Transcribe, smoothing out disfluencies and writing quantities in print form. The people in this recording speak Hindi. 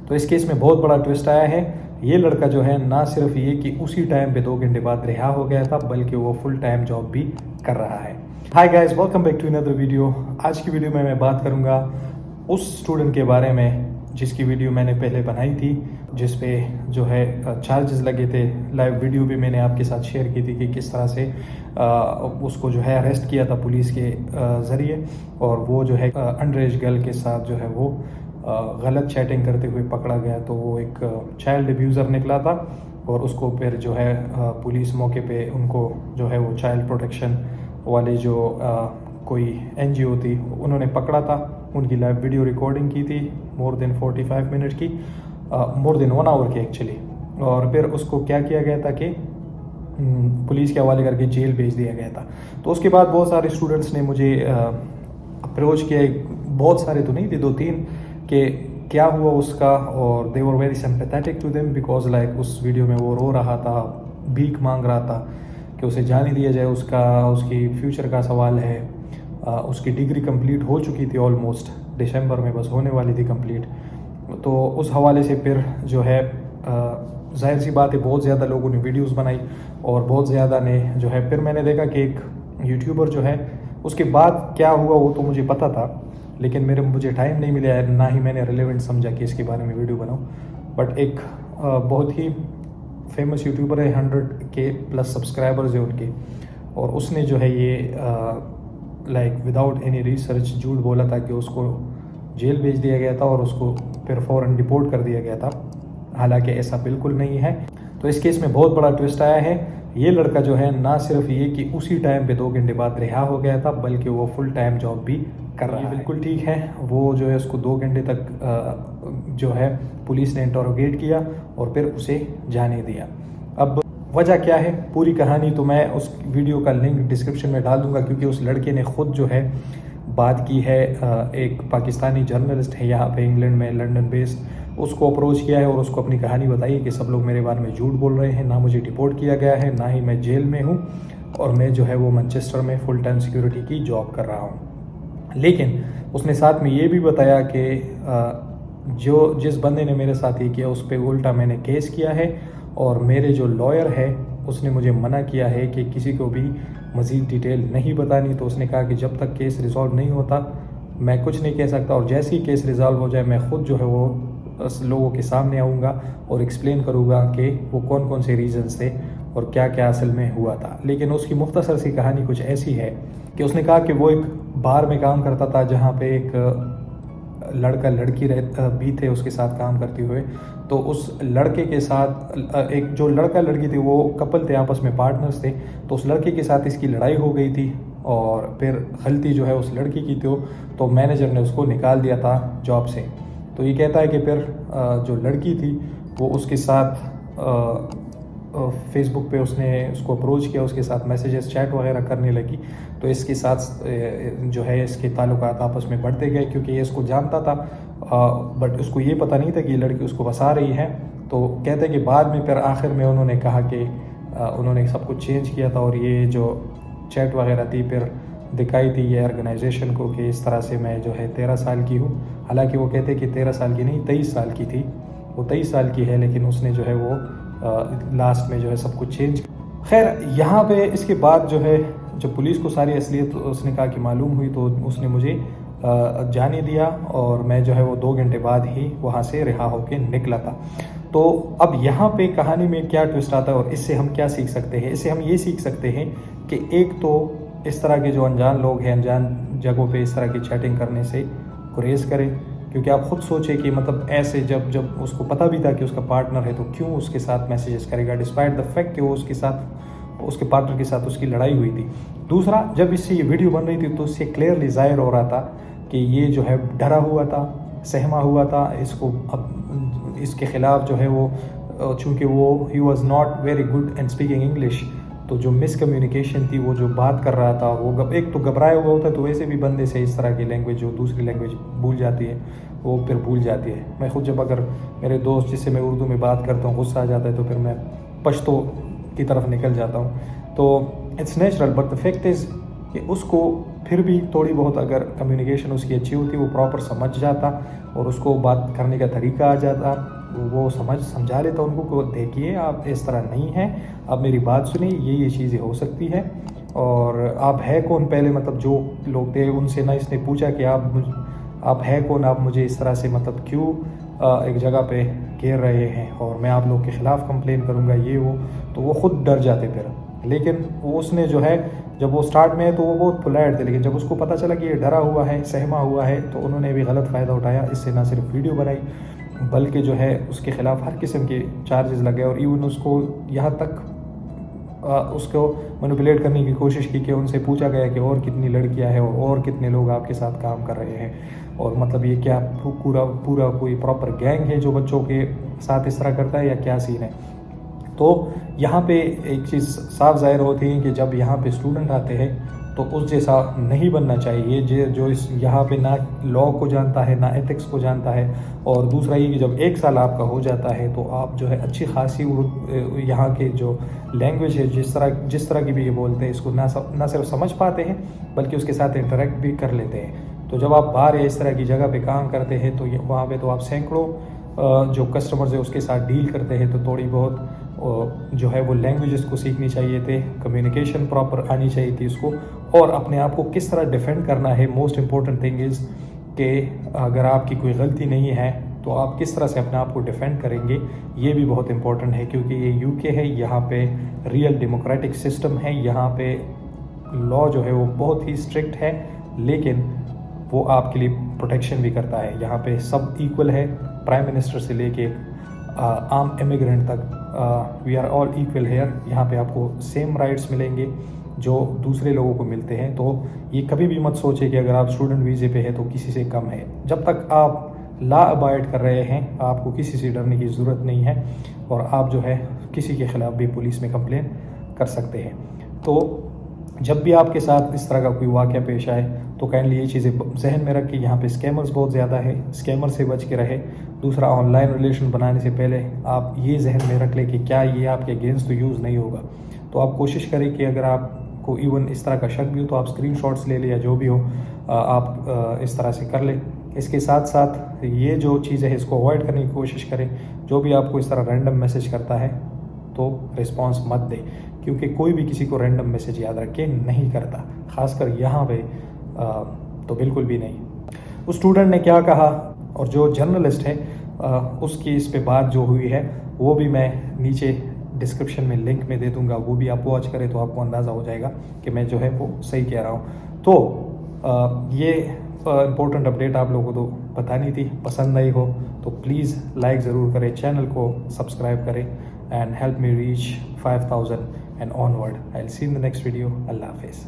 तो इस केस में बहुत बड़ा ट्विस्ट आया है। ये लड़का जो है ना सिर्फ ये कि उसी टाइम पे 2 घंटे बाद रिहा हो गया था, बल्कि वो फुल टाइम जॉब भी कर रहा है। Hi guys, welcome back to another video. आज की वीडियो में मैं बात करूंगा उस स्टूडेंट के बारे में जिसकी वीडियो मैंने पहले बनाई थी, जिस पे जो है चार्जेस लगे थे। लाइव वीडियो भी मैंने आपके साथ शेयर की थी कि किस तरह से उसको जो है अरेस्ट किया था पुलिस के ज़रिए, और वो जो है अंडर एज गर्ल के साथ जो है वो गलत चैटिंग करते हुए पकड़ा गया। तो वो एक चाइल्ड अब्यूज़र निकला था, और उसको फिर जो है पुलिस मौके पे उनको जो है वो चाइल्ड प्रोटेक्शन वाले जो कोई NGO थी उन्होंने पकड़ा था। उनकी लाइव वीडियो रिकॉर्डिंग की थी मोर देन 45 मिनट की, मोर देन 1 आवर की एक्चुअली। और फिर उसको क्या किया गया था कि पुलिस के हवाले करके जेल भेज दिया गया था। तो उसके बाद बहुत सारे स्टूडेंट्स ने मुझे अप्रोच किया, बहुत सारे तो नहीं थे, 2-3, कि क्या हुआ उसका। और they were very sympathetic to them because like उस वीडियो में वो रो रहा था, भीख मांग रहा था कि उसे जाने दिया जाए। उसकी फ्यूचर का सवाल है। उसकी डिग्री कंप्लीट हो चुकी थी ऑलमोस्ट, दिसंबर में बस होने वाली थी कंप्लीट। तो उस हवाले से फिर जो है जाहिर सी बात है बहुत ज़्यादा लोगों ने वीडियोस बनाई, और बहुत ज़्यादा ने जो है, फिर मैंने देखा कि एक यूट्यूबर जो है, उसके बाद क्या हुआ वो तो मुझे पता था, लेकिन मुझे टाइम नहीं मिला, ना ही मैंने रिलेवेंट समझा कि इसके बारे में वीडियो बनाऊँ। बट एक बहुत ही फेमस यूट्यूबर है, 100K प्लस सब्सक्राइबर्स है उनके, और उसने जो है ये लाइक विदाउट एनी रिसर्च झूठ बोला था कि उसको जेल भेज दिया गया था और उसको फिर फ़ौरन डिपोर्ट कर दिया गया था। हालांकि ऐसा बिल्कुल नहीं है। तो इस केस में बहुत बड़ा ट्विस्ट आया है। ये लड़का जो है ना सिर्फ ये कि उसी टाइम पे 2 घंटे बाद रिहा हो गया था, बल्कि वो फुल टाइम जॉब भी कर रहा है। बिल्कुल ठीक है। वो जो है उसको 2 घंटे तक जो है पुलिस ने इंटरोगेट किया और फिर उसे जाने दिया। अब वजह क्या है, पूरी कहानी तो मैं उस वीडियो का लिंक डिस्क्रिप्शन में डाल दूंगा, क्योंकि उस लड़के ने ख़ुद जो है बात की है। एक पाकिस्तानी जर्नलिस्ट है यहाँ पे इंग्लैंड में, लंदन बेस्ड, उसको अप्रोच किया है और उसको अपनी कहानी बताई कि सब लोग मेरे बारे में झूठ बोल रहे हैं, ना मुझे डिपोर्ट किया गया है, ना ही मैं जेल में हूँ, और मैं जो है वो मैनचेस्टर में फुल टाइम सिक्योरिटी की जॉब कर रहा हूँ। लेकिन उसने साथ में ये भी बताया कि जिस बंदे ने मेरे साथ ये किया उस पर उल्टा मैंने केस किया है, और मेरे जो लॉयर है उसने मुझे मना किया है कि किसी को भी मज़ीद डिटेल नहीं बतानी। तो उसने कहा कि जब तक केस रिज़ॉल्व नहीं होता मैं कुछ नहीं कह सकता, और जैसे ही केस रिज़ॉल्व हो जाए मैं ख़ुद जो है वो लोगों के सामने आऊँगा और एक्सप्लेन करूँगा कि वो कौन कौन से रीज़न्स थे और क्या क्या असल में हुआ था। लेकिन उसकी मुख्तसर सी कहानी कुछ ऐसी है कि उसने कहा कि वो एक बार में काम करता था जहाँ पे एक लड़का लड़की भी थे उसके साथ काम करते हुए। तो उस लड़के के साथ एक जो लड़का लड़की थी वो कपल थे, आपस में पार्टनर्स थे। तो उस लड़के के साथ इसकी लड़ाई हो गई थी, और फिर गलती जो है उस लड़की की थी, तो मैनेजर ने उसको निकाल दिया था जॉब से। तो ये कहता है कि फिर जो लड़की थी वो उसके साथ फेसबुक पे उसने उसको अप्रोच किया, उसके साथ मैसेजेस चैट वगैरह करने लगी। तो इसके साथ जो है इसके ताल्लुकात आपस में बढ़ते गए, क्योंकि ये इसको जानता था, बट उसको ये पता नहीं था कि ये लड़की उसको फंसा रही है। तो कहते हैं कि बाद में फिर आखिर में उन्होंने कहा कि उन्होंने सब कुछ चेंज किया था, और ये जो चैट वगैरह थी फिर दिखाई थी ये ऑर्गेनाइजेशन को कि इस तरह से मैं जो है 13 साल की हूँ। हालांकि वो कहते कि 13 साल की नहीं, 23 साल की थी। वो 23 साल की है, लेकिन उसने जो है वो लास्ट में जो है सब कुछ चेंज। खैर, यहाँ पे इसके बाद जो है जब पुलिस को सारी असलियत उसने कहा कि मालूम हुई, तो उसने मुझे जाने दिया, और मैं जो है वो 2 घंटे बाद ही वहाँ से रिहा होकर निकला था। तो अब यहाँ पे कहानी में क्या ट्विस्ट आता है और इससे हम क्या सीख सकते हैं? इससे हम ये सीख सकते हैं कि एक तो इस तरह के जो अनजान लोग हैं, अनजान जगहों पे इस तरह की चैटिंग करने से गुरेज करें। क्योंकि आप खुद सोचें कि मतलब ऐसे जब उसको पता भी था कि उसका पार्टनर है, तो क्यों उसके साथ मैसेजेस करेगा, डिस्पाइट द फैक्ट कि वो उसके पार्टनर के साथ उसकी लड़ाई हुई थी। दूसरा, जब इससे ये वीडियो बन रही थी तो उससे क्लियरली जाहिर हो रहा था कि ये जो है डरा हुआ था, सहमा हुआ था। इसको अब इसके ख़िलाफ़ जो है वो, चूँकि वो he was not very good in speaking English, तो जो मिसकम्युनिकेशन थी, वो जो बात कर रहा था वो एक तो घबराया हुआ होता है, तो वैसे भी बंदे से इस तरह की लैंग्वेज जो दूसरी लैंग्वेज भूल जाती है वो फिर भूल जाती है। मैं खुद जब अगर मेरे दोस्त जिससे मैं उर्दू में बात करता हूँ गुस्सा आ जाता है, तो फिर मैं पश्तो की तरफ निकल जाता हूँ। तो it's natural, but the fact is कि उसको फिर भी थोड़ी बहुत अगर कम्युनिकेशन उसकी अच्छी होती, वो प्रॉपर समझ जाता और उसको बात करने का तरीका आ जाता, वो समझा लेता उनको को देखिए आप इस तरह नहीं हैं, आप मेरी बात सुनिए, ये चीज़ें हो सकती है। और आप है कौन, पहले मतलब जो लोग थे उनसे ना इसने पूछा कि आप है कौन, आप मुझे इस तरह से मतलब क्यों एक जगह पे घेर रहे हैं और मैं आप लोग के ख़िलाफ़ कंप्लेन करूँगा, ये वो, तो वो ख़ुद डर जाते फिर। लेकिन उसने जो है, जब वो स्टार्ट में है तो वो बहुत पोलाइट थे, लेकिन जब उसको पता चला कि ये डरा हुआ है, सहमा हुआ है, तो उन्होंने भी गलत फ़ायदा उठाया। इससे ना सिर्फ वीडियो बनाई बल्कि जो है उसके ख़िलाफ़ हर किस्म के चार्जेस लगे और इवन उसको यहाँ तक उसको मैनिपुलेट करने की कोशिश की कि उनसे पूछा गया कि और कितनी लड़कियां हैं और कितने लोग आपके साथ काम कर रहे हैं, और मतलब ये क्या पूरा कोई प्रॉपर गैंग है जो बच्चों के साथ इस तरह करता है या क्या सीन है। तो यहाँ पे एक चीज़ साफ ज़ाहिर होती है कि जब यहाँ पे स्टूडेंट आते हैं तो उस जैसा नहीं बनना चाहिए जो इस यहाँ पे ना लॉ को जानता है ना एथिक्स को जानता है। और दूसरा ये कि जब 1 साल आपका हो जाता है तो आप जो है अच्छी खासी यहाँ के जो लैंग्वेज है जिस तरह की भी ये बोलते हैं, इसको ना सिर्फ समझ पाते हैं बल्कि उसके साथ इंटरेक्ट भी कर लेते हैं। तो जब आप बाहर या इस तरह की जगह पे काम करते हैं तो वहाँ पे तो आप सैकड़ों जो कस्टमर्स है उसके साथ डील करते हैं, तो थोड़ी बहुत जो है वो लैंग्वेजेस को सीखनी चाहिए थे, कम्युनिकेशन प्रॉपर आनी चाहिए थी उसको, और अपने आप को किस तरह डिफेंड करना है। मोस्ट इम्पॉर्टेंट थिंग इज़ कि अगर आपकी कोई गलती नहीं है तो आप किस तरह से अपने आप को डिफेंड करेंगे, ये भी बहुत इंपॉर्टेंट है। क्योंकि ये यूके है, यहाँ पे रियल डेमोक्रेटिक सिस्टम है, यहाँ पे लॉ जो है वो बहुत ही स्ट्रिक्ट है, लेकिन वो आपके लिए प्रोटेक्शन भी करता है। यहाँ पे सब इक्वल है, प्राइम मिनिस्टर से लेके आम इमिग्रेंट तक, we are all equal here. यहाँ पे आपको सेम राइट्स मिलेंगे जो दूसरे लोगों को मिलते हैं। तो ये कभी भी मत सोचे कि अगर आप स्टूडेंट वीज़े पे है तो किसी से कम है। जब तक आप ला अबाइड कर रहे हैं आपको किसी से डरने की ज़रूरत नहीं है, और आप जो है किसी के ख़िलाफ़ भी पुलिस में कंप्लेन कर सकते हैं। तो जब भी आपके साथ इस तरह का कोई वाक़या पेश आए तो काइंडली ये चीज़ें जहन में रख के, यहाँ पे स्कैमर्स बहुत ज़्यादा है, स्कैमर से बच के रहे। दूसरा, ऑनलाइन रिलेशन बनाने से पहले आप ये जहन में रख लें कि क्या ये आपके अगेंस्ट तो यूज़ नहीं होगा। तो आप कोशिश करें कि अगर आपको इवन इस तरह का शक भी हो तो आप स्क्रीनशॉट्स ले लें या जो भी हो आप इस तरह से कर लें। इसके साथ साथ ये जो चीज़ें हैं इसको अवॉइड करने की कोशिश करें। जो भी आपको इस तरह रैंडम मैसेज करता है तो रिस्पांस मत दें, क्योंकि कोई भी किसी को रैंडम मैसेज याद रख के नहीं करता, ख़ासकर यहाँ पे तो बिल्कुल भी नहीं। उस स्टूडेंट ने क्या कहा और जो जर्नलिस्ट है उसकी इस पे बात जो हुई है वो भी मैं नीचे डिस्क्रिप्शन में लिंक में दे दूंगा, वो भी आप वॉच करें तो आपको अंदाज़ा हो जाएगा कि मैं जो है वो सही कह रहा हूँ। तो ये इम्पोर्टेंट अपडेट आप लोगों को तो बतानी थी। पसंद आई हो तो प्लीज़ लाइक ज़रूर करें, चैनल को सब्सक्राइब करें and help me reach 5000 and onward. I'll see you in the next video. Allah Hafiz.